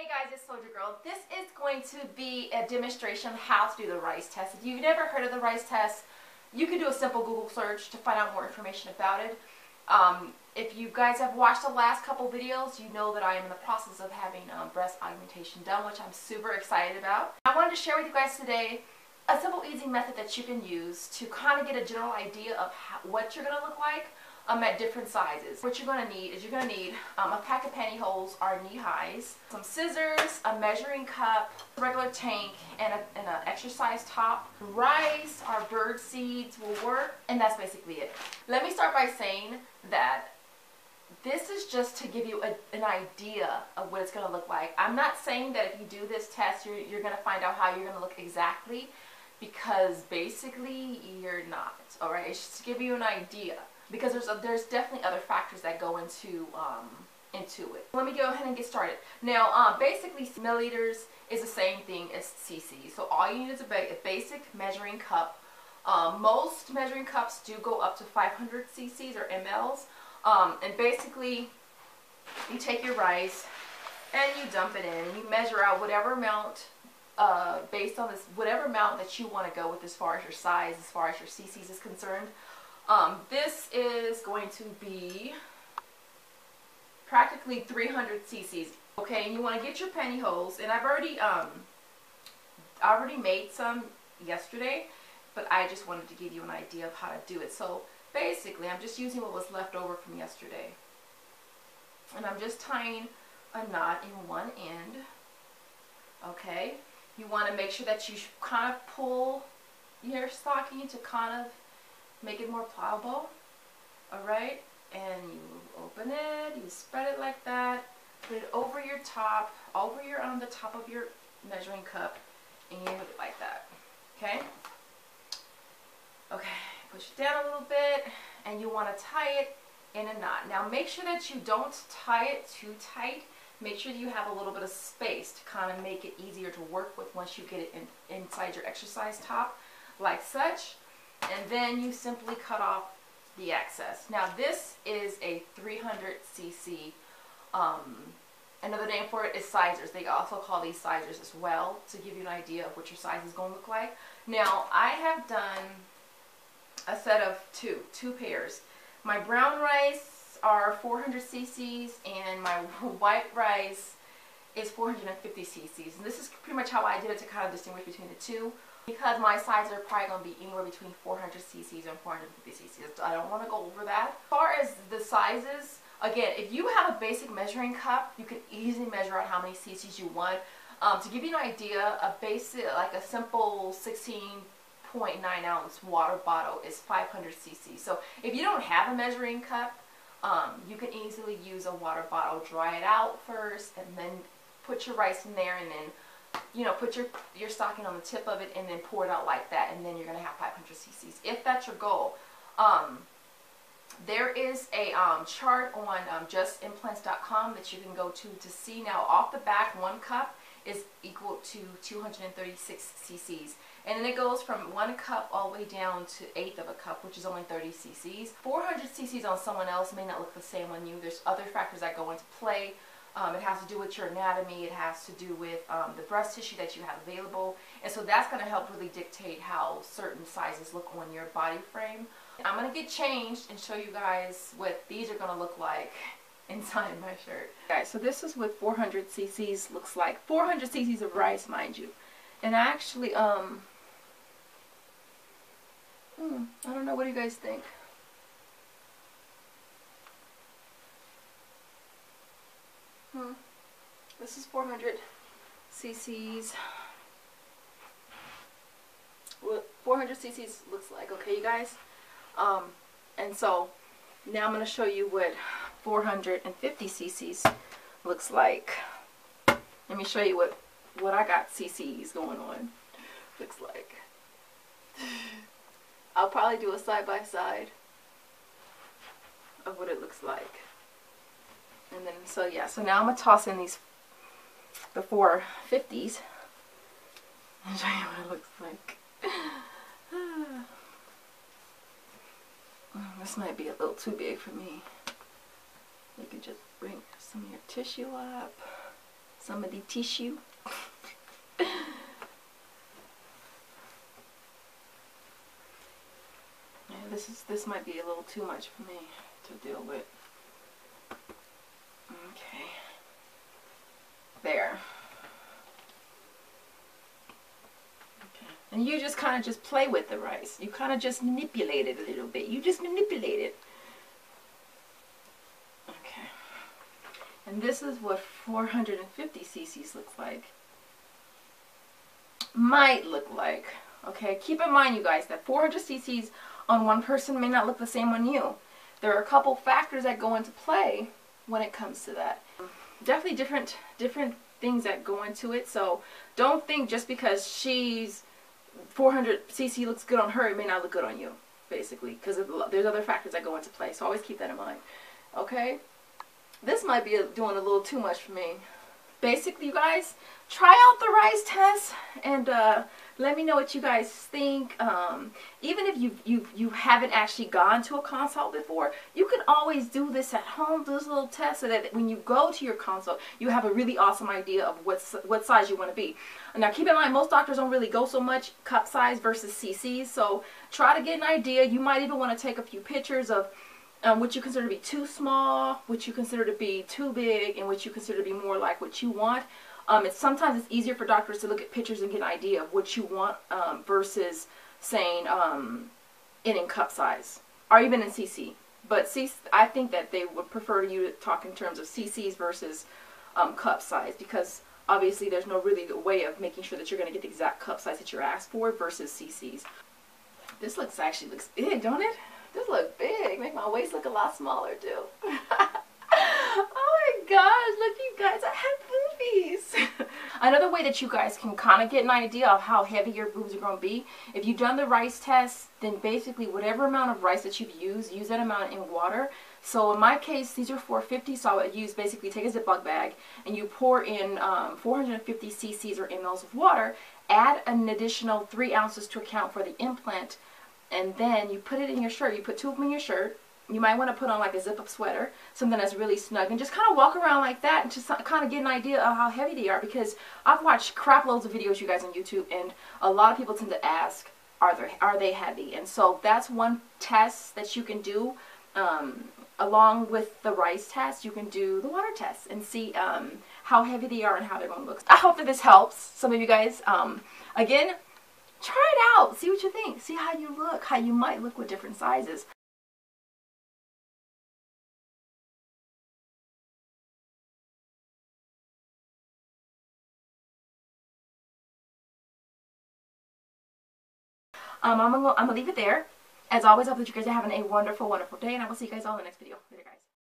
Hey guys, it's Soldier Girl. This is going to be a demonstration of how to do the RICE test. If you've never heard of the RICE test, you can do a simple Google search to find out more information about it. If you guys have watched the last couple videos, you know that I am in the process of having breast augmentation done, which I'm super excited about. I wanted to share with you guys today a simple, easy method that you can use to kind of get a general idea of what you're going to look like at different sizes. What you're going to need is a pack of pantyhose or knee highs, some scissors, a measuring cup, a regular tank, and an exercise top. Rice or bird seeds will work, and that's basically it. Let me start by saying that this is just to give you an idea of what it's going to look like. I'm not saying that if you do this test, you're going to find out how you're going to look exactly, because basically you're not. All right, it's just to give you an idea, because there's definitely other factors that go into it. Let me go ahead and get started. Now, basically, milliliters is the same thing as cc. So all you need is a basic measuring cup. Most measuring cups do go up to 500 cc's or mLs. And basically, you take your rice and you dump it in, and you measure out whatever amount, based on whatever amount that you want to go with as far as your size, as far as your cc's is concerned. This is going to be practically 300 cc's. Okay, and you want to get your pantyhose, and I've already made some yesterday, but I just wanted to give you an idea of how to do it. So basically, I'm just using what was left over from yesterday, and I'm just tying a knot in one end. Okay, you want to make sure that you kind of pull your stocking to kind of make it more pliable. Alright, and you open it, you spread it like that, put it over your top, on the top of your measuring cup, and you put it like that. Okay? Okay, push it down a little bit, and you want to tie it in a knot. Now make sure that you don't tie it too tight. Make sure you have a little bit of space to kind of make it easier to work with once you get it inside your exercise top, like such. And then you simply cut off the excess. Now this is a 300 cc. Another name for it is sizers. They also call these sizers as well, to give you an idea of what your size is going to look like. Now I have done a set of two pairs. My brown rice are 400 cc's and my white rice is 450 cc's. And this is pretty much how I did it to kind of distinguish between the two, because my sizes are probably going to be anywhere between 400 cc's and 450 cc's. I don't want to go over that. As far as the sizes, again, if you have a basic measuring cup, you can easily measure out how many cc's you want. To give you an idea, a basic, like a simple 16.9 ounce water bottle is 500 cc's. So if you don't have a measuring cup, you can easily use a water bottle, dry it out first, and then put your rice in there, and then put your stocking on the tip of it, and then pour it out like that, and then you're going to have 500 cc's, if that's your goal. There is a chart on justimplants.com that you can go to see. Now, off the back, 1 cup is equal to 236 cc's. And then it goes from 1 cup all the way down to 1/8 of a cup, which is only 30 cc's. 400 cc's on someone else may not look the same on you. There's other factors that go into play. It has to do with your anatomy. It has to do with the breast tissue that you have available. And so that's going to help really dictate how certain sizes look on your body frame. I'm going to get changed and show you guys what these are going to look like inside my shirt. Guys, so this is what 400 cc's looks like. 400 cc's of rice, mind you. And actually, I don't know, what do you guys think? This is 400 cc's. What 400 cc's looks like, okay, you guys? And so now I'm going to show you what 450 cc's looks like. Let me show you what I got cc's going on looks like. I'll probably do a side-by-side of what it looks like. And then, so yeah, so now I'm going to toss in the 450s and show you what it looks like. This might be a little too big for me. You can just bring some of your tissue up. some of the tissue. Yeah, this might be a little too much for me to deal with. Okay. There. Okay. And you just kind of just play with the rice. You kind of just manipulate it a little bit. You just manipulate it. Okay. And this is what 450 cc's looks like. Might look like. Okay, keep in mind, you guys, that 400 cc's on one person may not look the same on you. There are a couple factors that go into play when it comes to that. Definitely different things that go into it. So don't think just because she's 400 cc looks good on her, it may not look good on you, basically, because there's other factors that go into play. So always keep that in mind. Okay, this might be doing a little too much for me. Basically, you guys, try out the rice test and let me know what you guys think. Even if you haven't actually gone to a consult before, you can always do this at home, do this little test, so that when you go to your consult, you have a really awesome idea of what size you want to be. Now, keep in mind, most doctors don't really go so much cup size versus cc's, so try to get an idea. You might even want to take a few pictures of what you consider to be too small, what you consider to be too big, and what you consider to be more like what you want. Sometimes it's easier for doctors to look at pictures and get an idea of what you want versus saying in cup size or even in cc. But I think that they would prefer you to talk in terms of cc's versus cup size, because obviously there's no really way of making sure that you're going to get the exact cup size that you're asked for versus cc's. This actually looks big, don't it? This looks big. Make my waist look a lot smaller too. Oh my gosh, look you guys, I have boobies. Another way that you guys can kind of get an idea of how heavy your boobs are going to be, if you've done the rice test, then basically whatever amount of rice that you've used, use that amount in water. So in my case, these are 450, so I would use, basically take a Ziploc bag and you pour in 450 cc's or mLs of water, add an additional 3 ounces to account for the implant, and then you put it in your shirt. You put 2 of them in your shirt. You might want to put on like a zip-up sweater, something that's really snug, and just kind of walk around like that and just kind of get an idea of how heavy they are, because I've watched crap loads of videos, you guys, on YouTube, and a lot of people tend to ask, are they heavy? And so that's one test that you can do. Along with the rice test, you can do the water test and see how heavy they are and how they're going to look. I hope that this helps some of you guys. Again, try it out. See what you think. See how you look, how you might look with different sizes. I'm gonna leave it there. As always, I hope that you guys are having a wonderful, wonderful day, and I will see you guys all in the next video. Later, guys.